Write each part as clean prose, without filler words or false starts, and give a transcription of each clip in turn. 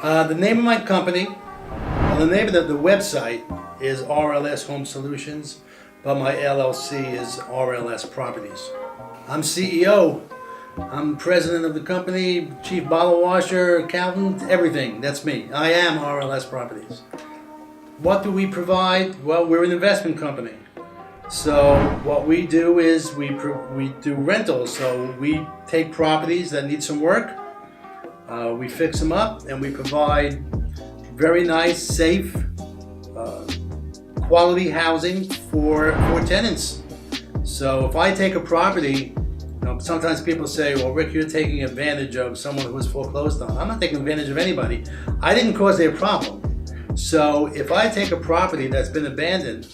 The name of my company, well, the name of the website is RLS Home Solutions, but my LLC is RLS Properties. I'm CEO. I'm president of the company, chief bottle washer, accountant, everything. That's me. I am RLS Properties. What do we provide? Well, we're an investment company. So what we do is we do rentals. So we take properties that need some work, we fix them up, and we provide very nice, safe, quality housing for tenants. So if I take a property, sometimes people say, well, Rick, you're taking advantage of someone who was foreclosed on. I'm not taking advantage of anybody. I didn't cause their problem. So if I take a property that's been abandoned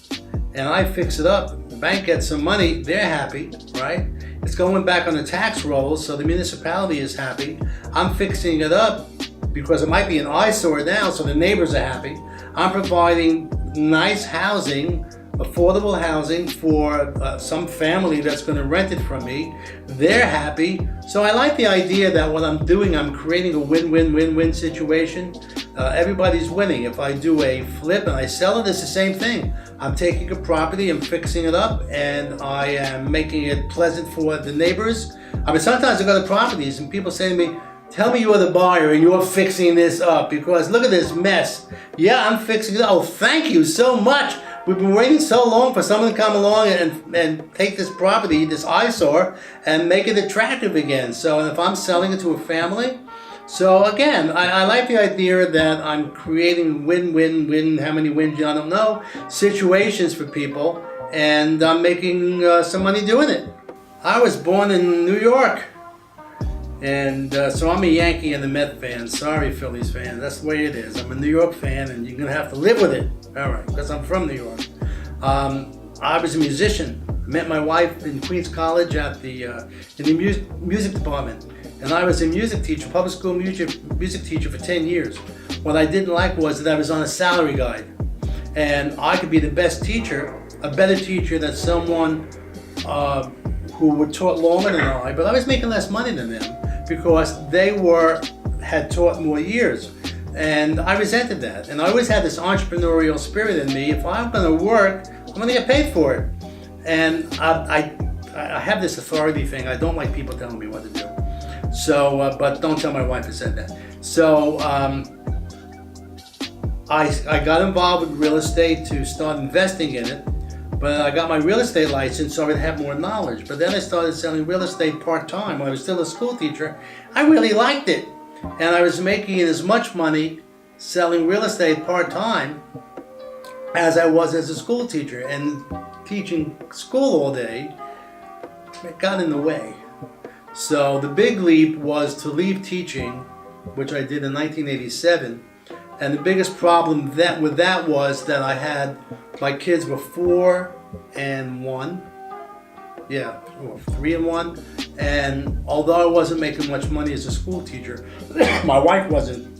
and I fix it up, the bank gets some money, they're happy, right? It's going back on the tax rolls, so the municipality is happy. I'm fixing it up because it might be an eyesore now, so the neighbors are happy. I'm providing nice housing, affordable housing for some family that's going to rent it from me. They're happy. So I like the idea that what I'm doing, I'm creating a win-win-win-win situation. Everybody's winning. If I do a flip and I sell it, it's the same thing. I'm taking a property, I'm fixing it up, and I am making it pleasant for the neighbors. I mean, sometimes I go to properties and people say to me, tell me you're the buyer and you're fixing this up because look at this mess. Yeah, I'm fixing it up. Oh, thank you so much. We've been waiting so long for someone to come along and take this property, this eyesore, and make it attractive again. So if I'm selling it to a family, so again, I like the idea that I'm creating win-win-win, how many wins I don't know, situations for people, and I'm making some money doing it. I was born in New York, and so I'm a Yankee and a Met fan. Sorry, Phillies fan, that's the way it is. I'm a New York fan, and you're gonna have to live with it. All right, because I'm from New York. I was a musician. I met my wife in Queens College at in the music department. And I was a music teacher, public school music teacher for 10 years. What I didn't like was that I was on a salary guide. And I could be the best teacher, a better teacher than someone who were taught longer than I, but I was making less money than them because they had taught more years. And I resented that. And I always had this entrepreneurial spirit in me. If I'm gonna work, I'm gonna get paid for it. And I have this authority thing. I don't like people telling me what to do. So, but don't tell my wife I said that. So, I got involved with real estate to start investing in it, but I got my real estate license so I would have more knowledge. But then I started selling real estate part-time when I was still a school teacher. I really liked it. And I was making as much money selling real estate part-time as I was as a school teacher. And teaching school all day, it got in the way. So the big leap was to leave teaching, which I did in 1987. And the biggest problem with that was that my kids were 4 and 1. Yeah, 3 and 1. And although I wasn't making much money as a school teacher, my wife wasn't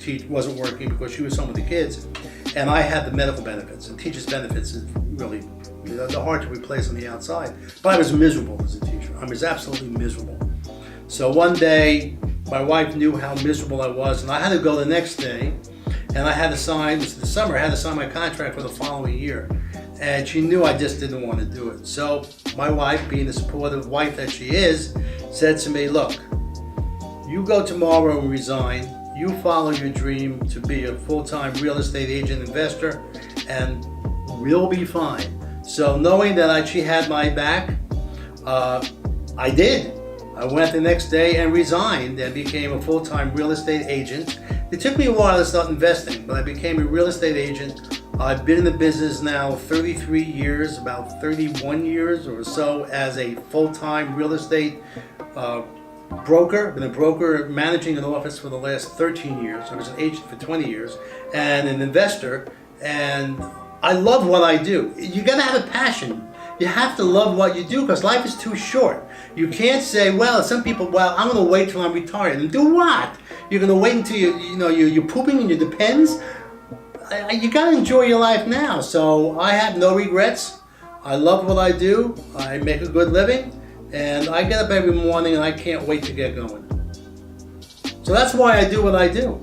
working because she was home with the kids. And I had the medical benefits. And teacher's benefits is really, they're hard to replace on the outside. But I was miserable as a teacher. I was absolutely miserable. So one day, my wife knew how miserable I was, and I had to go the next day, and I had to sign, it was the summer, I had to sign my contract for the following year. And she knew I just didn't want to do it. So my wife, being the supportive wife that she is, said to me, look, you go tomorrow and resign, you follow your dream to be a full-time real estate agent investor, and we'll be fine. So knowing that she had my back, I did. I went the next day and resigned and became a full-time real estate agent. It took me a while to start investing, but I became a real estate agent. I've been in the business now 33 years, about 31 years or so as a full-time real estate broker. I've been a broker managing an office for the last 13 years. I was an agent for 20 years and an investor. And I love what I do. You gotta have a passion. You have to love what you do because life is too short. You can't say, well, some people, well, I'm going to wait till I'm retired. And do what? You're going to wait until you're pooping in your Depends? You got to enjoy your life now. So I have no regrets. I love what I do. I make a good living. And I get up every morning and I can't wait to get going. So that's why I do what I do.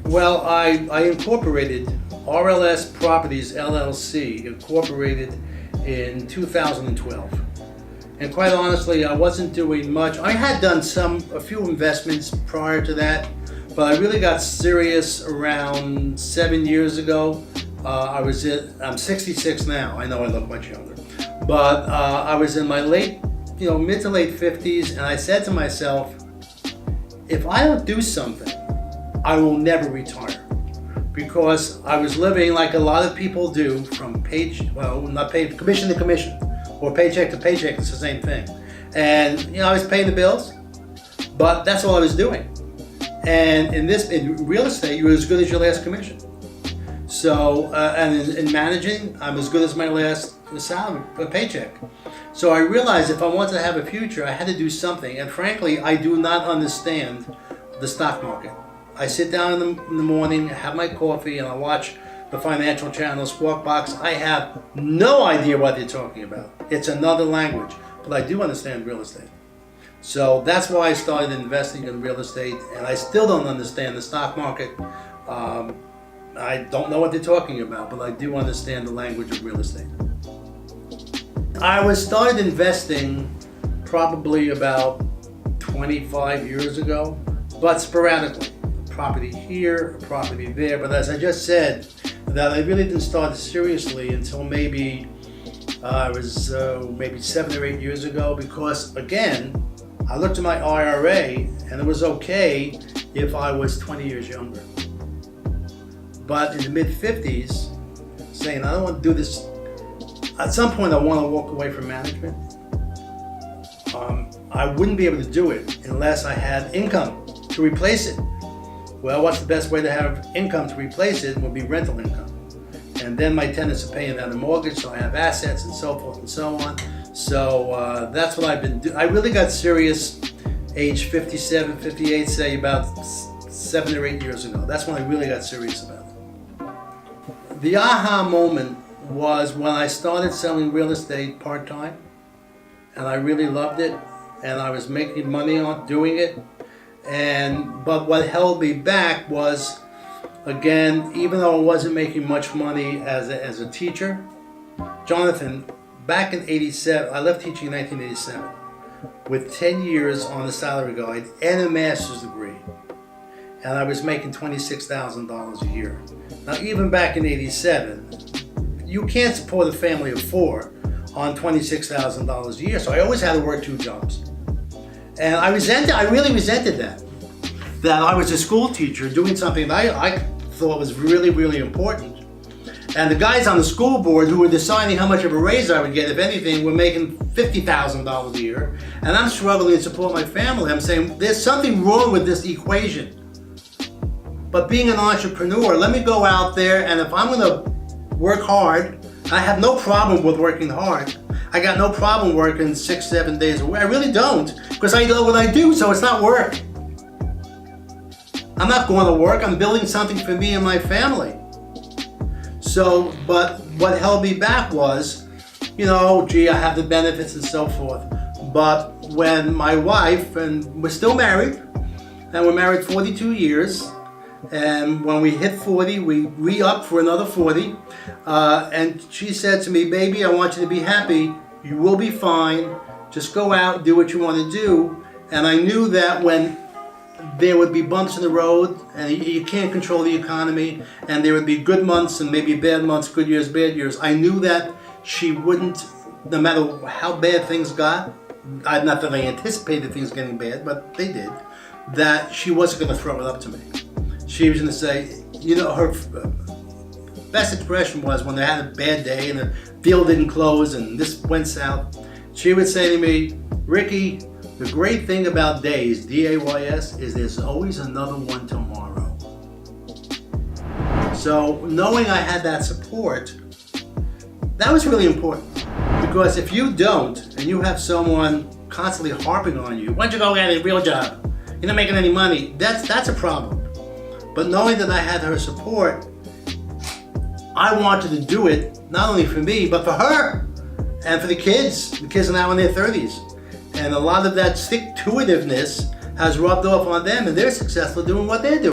Well, I incorporated RLS Properties LLC, incorporated in 2012. And quite honestly, I wasn't doing much. I had done a few investments prior to that, but I really got serious around 7 years ago. I'm 66 now. I know I look much younger, but I was in my mid to late 50s, and I said to myself, if I don't do something, I will never retire. Because I was living like a lot of people do, from commission to commission, or paycheck to paycheck. It's the same thing. And I was paying the bills, but that's all I was doing. And in real estate, you're as good as your last commission. So, and in managing, I'm as good as my last salary, paycheck. So I realized if I wanted to have a future, I had to do something. And frankly, I do not understand the stock market. I sit down in the morning, have my coffee, and I watch the financial channel, Squawk Box. I have no idea what they're talking about. It's another language, but I do understand real estate. So that's why I started investing in real estate, and I still don't understand the stock market. I don't know what they're talking about, but I do understand the language of real estate. I started investing probably about 25 years ago, but sporadically. A property here, a property there. But as I just said, that I really didn't start seriously until maybe maybe 7 or 8 years ago, because again, I looked at my IRA and it was okay if I was 20 years younger. But in the mid-50s, saying I don't want to do this, at some point I want to walk away from management. I wouldn't be able to do it unless I had income to replace it. Well, what's the best way to have income to replace it? Would be rental income. And then my tenants are paying down the mortgage, so I have assets and so forth and so on. So that's what I've been doing. I really got serious age 57, 58, say about 7 or 8 years ago. That's when I really got serious about it. The aha moment was when I started selling real estate part-time, and I really loved it, and I was making money on doing it. But what held me back was, again, even though I wasn't making much money as a teacher, Jonathan, back in '87, I left teaching in 1987 with 10 years on the salary guide and a master's degree, and I was making $26,000 a year. Now, even back in '87, you can't support a family of 4 on $26,000 a year, so I always had to work 2 jobs. And I really resented that I was a school teacher doing something that I thought was really, really important. And the guys on the school board who were deciding how much of a raise I would get, if anything, were making $50,000 a year. And I'm struggling to support my family. I'm saying, there's something wrong with this equation. But being an entrepreneur, let me go out there, and if I'm gonna work hard, I have no problem with working hard. I got no problem working 6, 7 days a week. I really don't, because I love what I do, so it's not work. I'm not going to work, I'm building something for me and my family. So, but what held me back was, I have the benefits and so forth. But when my wife, and we're still married, and we're married 42 years, and when we hit 40, we re-upped for another 40, and she said to me, baby, I want you to be happy. You will be fine. Just go out, do what you want to do. And I knew that when there would be bumps in the road, and you can't control the economy, and there would be good months and maybe bad months, good years, bad years. I knew that she wouldn't, no matter how bad things got, not that I anticipated things getting bad, but they did, that she wasn't going to throw it up to me. She was going to say, her best expression was when they had a bad day and the deal didn't close and this went south, she would say to me, Ricky, the great thing about days, D-A-Y-S, is there's always another one tomorrow. So knowing I had that support, that was really important. Because if you don't, and you have someone constantly harping on you, why don't you go get a real job? You're not making any money. That's a problem. But knowing that I had her support, I wanted to do it, not only for me, but for her and for the kids. The kids are now in their 30s. And a lot of that stick-to-itiveness has rubbed off on them, and they're successful doing what they're doing.